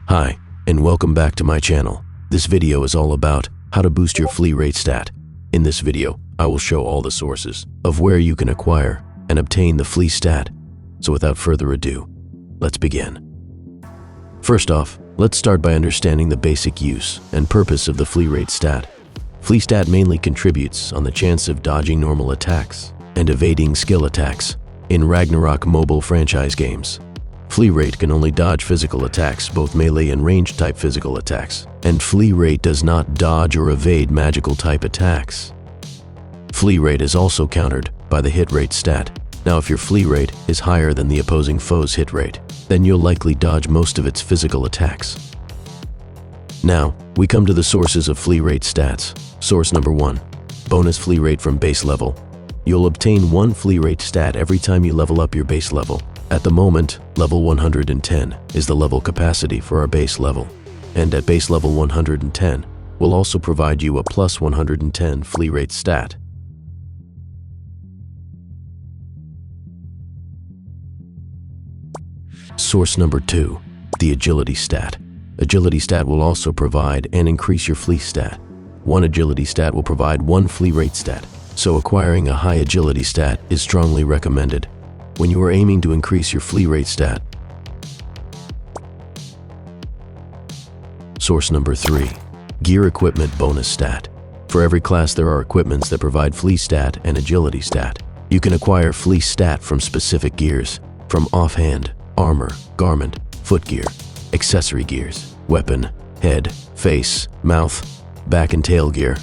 Hi, and welcome back to my channel. This video is all about how to boost your flea rate stat. In this video, I will show all the sources of where you can acquire and obtain the flea stat. So without further ado, let's begin. First off, let's start by understanding the basic use and purpose of the flea rate stat. Flea stat mainly contributes on the chance of dodging normal attacks and evading skill attacks in Ragnarok mobile franchise games. Flea rate can only dodge physical attacks, both melee and ranged type physical attacks, and flea rate does not dodge or evade magical type attacks. Flea rate is also countered by the hit rate stat. Now, if your flea rate is higher than the opposing foe's hit rate, then you'll likely dodge most of its physical attacks. Now, we come to the sources of flea rate stats. Source number 1, bonus flea rate from base level. You'll obtain 1 flea rate stat every time you level up your base level. At the moment, level 110 is the level capacity for our base level, and at base level 110, we'll also provide you a plus 110 flea rate stat. Source number 2, the agility stat. Agility stat will also provide and increase your flea stat. 1 agility stat will provide 1 flea rate stat, so acquiring a high agility stat is strongly recommended when you are aiming to increase your flea rate stat. Source number 3, gear equipment bonus stat. For every class there are equipments that provide flea stat and agility stat. You can acquire flea stat from specific gears, from offhand, armor, garment, foot gear, accessory gears, weapon, head, face, mouth, back and tail gear.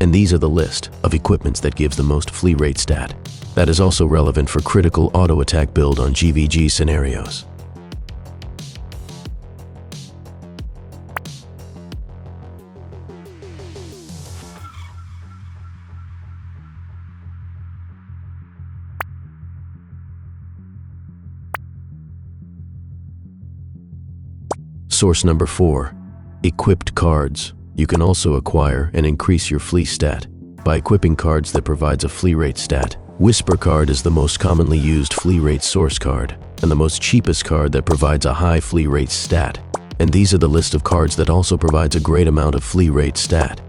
And these are the list of equipments that gives the most flea rate stat. That is also relevant for critical auto attack build on GVG scenarios. Source number 4, equipped cards. You can also acquire and increase your flea stat by equipping cards that provides a flea rate stat. Whisper card is the most commonly used flea rate source card and the most cheapest card that provides a high flea rate stat. And these are the list of cards that also provides a great amount of flea rate stat.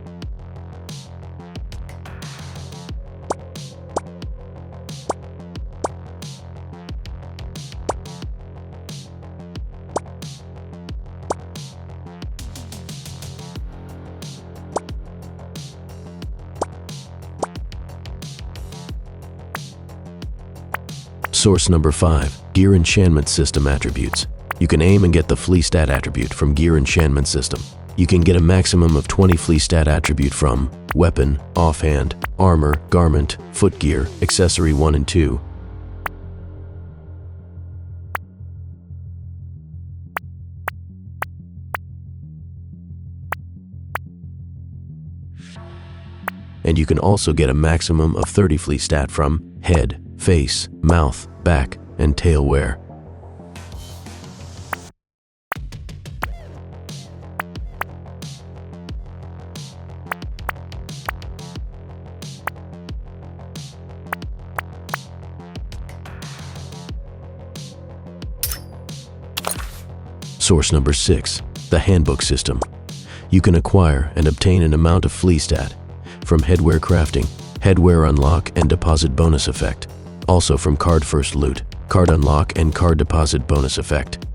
Source number 5, gear enchantment system attributes. You can aim and get the flea stat attribute from gear enchantment system. You can get a maximum of 20 flea stat attribute from weapon, offhand, armor, garment, foot gear, accessory 1 and 2. And you can also get a maximum of 30 flea stat from head, face, mouth, back, and tail wear. Source number 6, the Handbook System. You can acquire and obtain an amount of flea stat from headwear crafting, headwear unlock and deposit bonus effect. Also from card first loot, card unlock and card deposit bonus effect.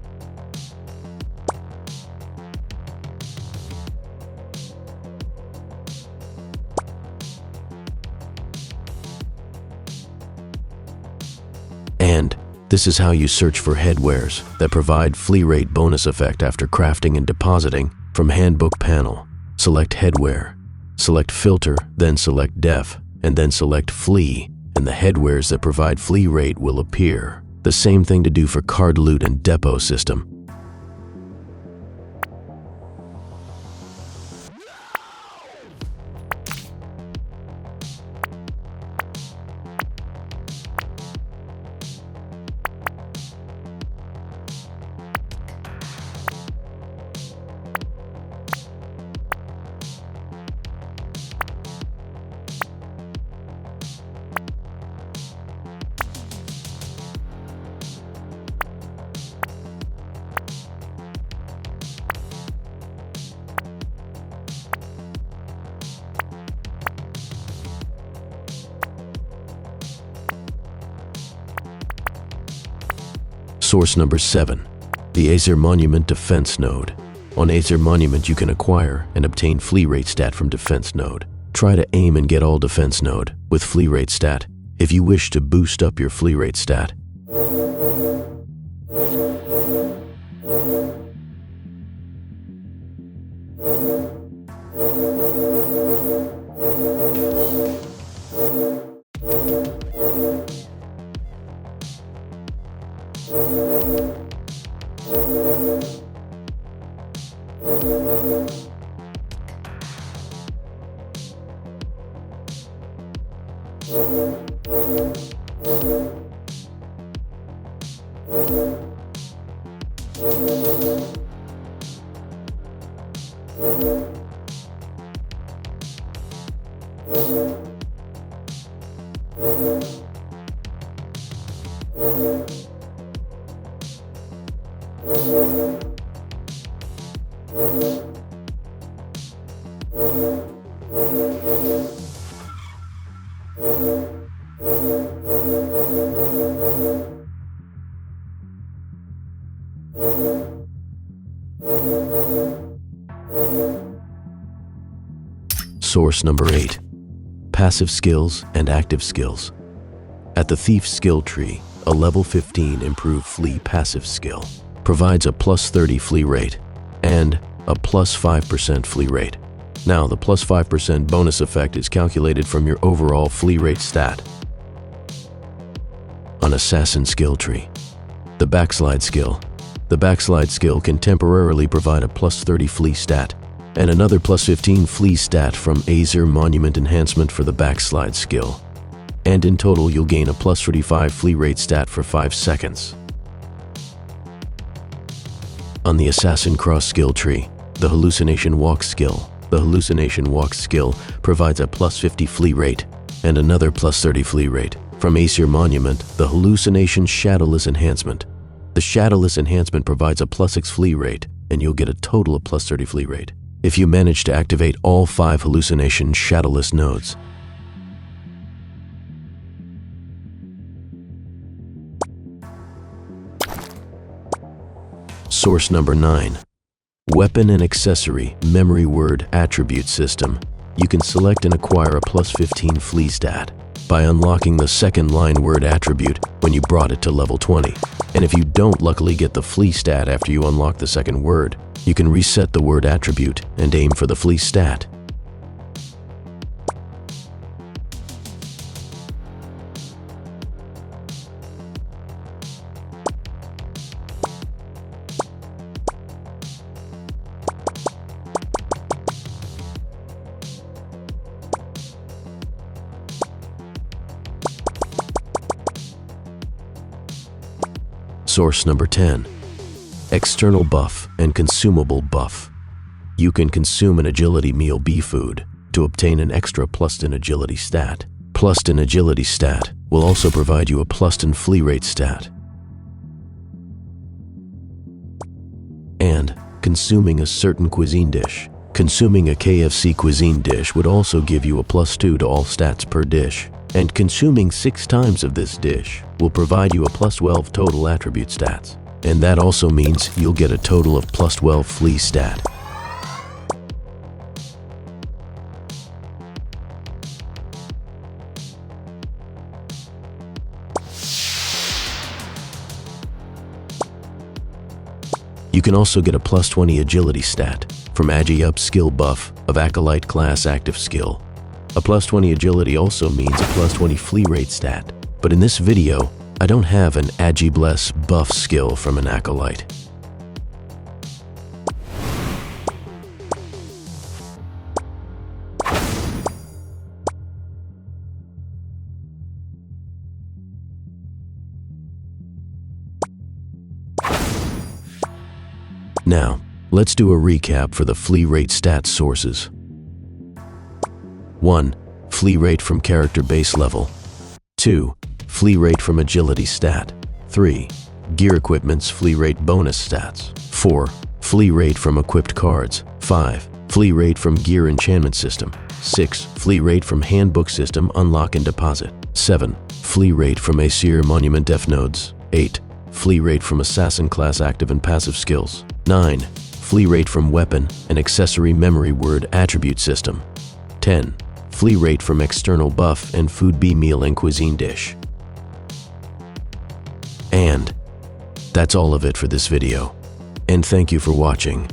And this is how you search for headwears that provide flea rate bonus effect after crafting and depositing. From Handbook panel, select headwear, select filter, then select def, and then select flea, and the headwears that provide flea rate will appear. The same thing to do for card loot and depot system. Source number 7. The Azer Monument Defense Node. On Azer Monument, you can acquire and obtain Flee Rate Stat from Defense Node. Try to aim and get all Defense Node with Flee Rate Stat if you wish to boost up your Flee Rate Stat. Source number 8. Passive skills and active skills. At the Thief skill tree, a level 15 improved flee passive skill provides a plus 30 flee rate and a plus 5% flee rate. Now, the plus 5% bonus effect is calculated from your overall flee rate stat. On Assassin skill tree, the Backslide skill. The Backslide skill can temporarily provide a plus 30 flee stat and another plus 15 flee stat from Azer Monument enhancement for the Backslide skill. And in total, you'll gain a plus 35 flee rate stat for 5 seconds. On the Assassin Cross skill tree, the Hallucination Walk skill. The Hallucination Walk skill provides a plus 50 flee rate and another plus 30 flee rate. From Azer Monument, the Hallucination Shadowless enhancement. The Shadowless enhancement provides a plus 6 flee rate, and you'll get a total of plus 30 flee rate if you manage to activate all 5 Hallucination Shadowless nodes. Source number 9. Weapon and Accessory Memory Word Attribute System. You can select and acquire a plus 15 flee stat by unlocking the second line word attribute when you brought it to level 20. And if you don't luckily get the flee stat after you unlock the second word, you can reset the word attribute and aim for the flee stat. Source number 10. External buff and consumable buff. You can consume an agility meal bee food to obtain an extra +10 agility stat. +10 agility stat will also provide you a +10 flee rate stat. And consuming a certain cuisine dish. Consuming a KFC cuisine dish would also give you a +2 to all stats per dish. And consuming 6 times of this dish will provide you a +12 total attribute stats. And that also means you'll get a total of +12 flee stat. You can also get a +20 agility stat from Agi Up skill buff of Acolyte class active skill. A +20 agility also means a +20 flee rate stat, but in this video, I don't have an Agi Bless buff skill from an Acolyte. Now, let's do a recap for the flee rate stat sources. 1. Flee rate from character base level. 2. Flee rate from agility stat. 3. Gear equipment's flee rate bonus stats. 4. Flee rate from equipped cards. 5. Flee rate from gear enchantment system. 6. Flee rate from handbook system unlock and deposit. 7. Flee rate from Azer Monument F nodes. 8. Flee rate from assassin class active and passive skills. 9. Flee rate from weapon and accessory memory word attribute system. 10. Flee rate from external buff and food B meal and cuisine dish. And that's all of it for this video. And thank you for watching.